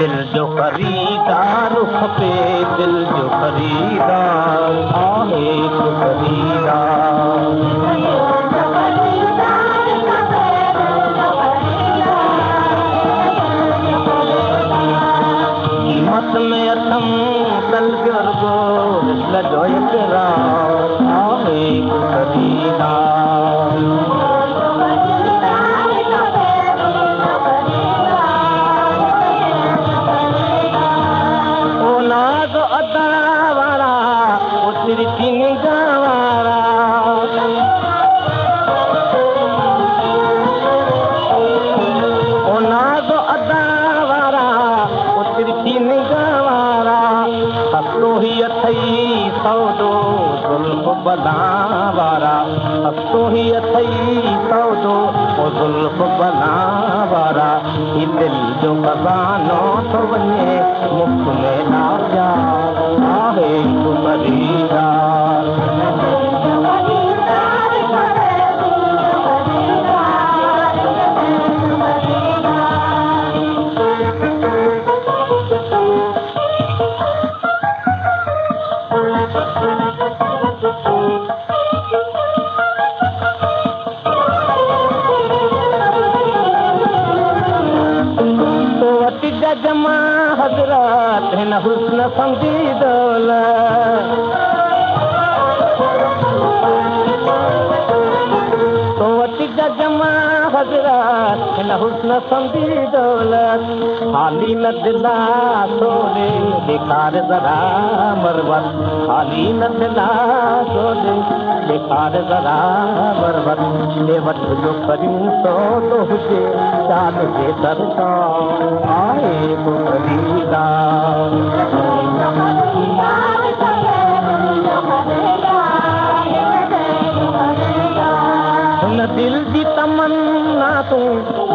दिल जो खरीदार खपे दिल जो खरीदार आहे खरीदार कीमत में अथम कल गरबो लजो इकरार आहे खरीदार सौदो जुल्फ बनावारा हस्तो ही अथई सौदो जुल्फ बनावारा ही दिल जो खजानो तो वने मुफ्त में ना जा आहे तू खरीदार जमा हजरत हिन हुस्न समझी दौलत तो वटी जमा हजरत हिन हुस्न समझी दौलत हाली न दिला सोरे बेकार जरा मरवत हाली न दिला सोरे बेकार जरा मरवत ले वट जो करियूं सो तो हुजे चाल जे सरकार आहे तो खरीदार हुन दिल जी तमन्ना तूं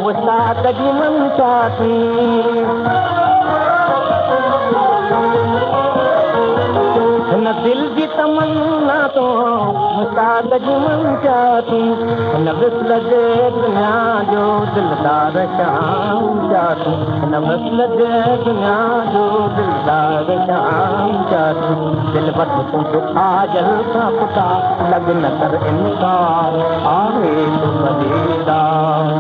मुसाद जी मनसा तूं हुन दिल जी तमन्ना तूं मुसाद जी मनसा तूं हुन विसल जे दुनिया जो दिलदार शाम जा तूं हुन विसल जे दुनिया जो दिलदार शाम जा तूं दिल वठ तूं पुठा जल खां पुठा लॻ न कर इनकार आहे तूं खरीदार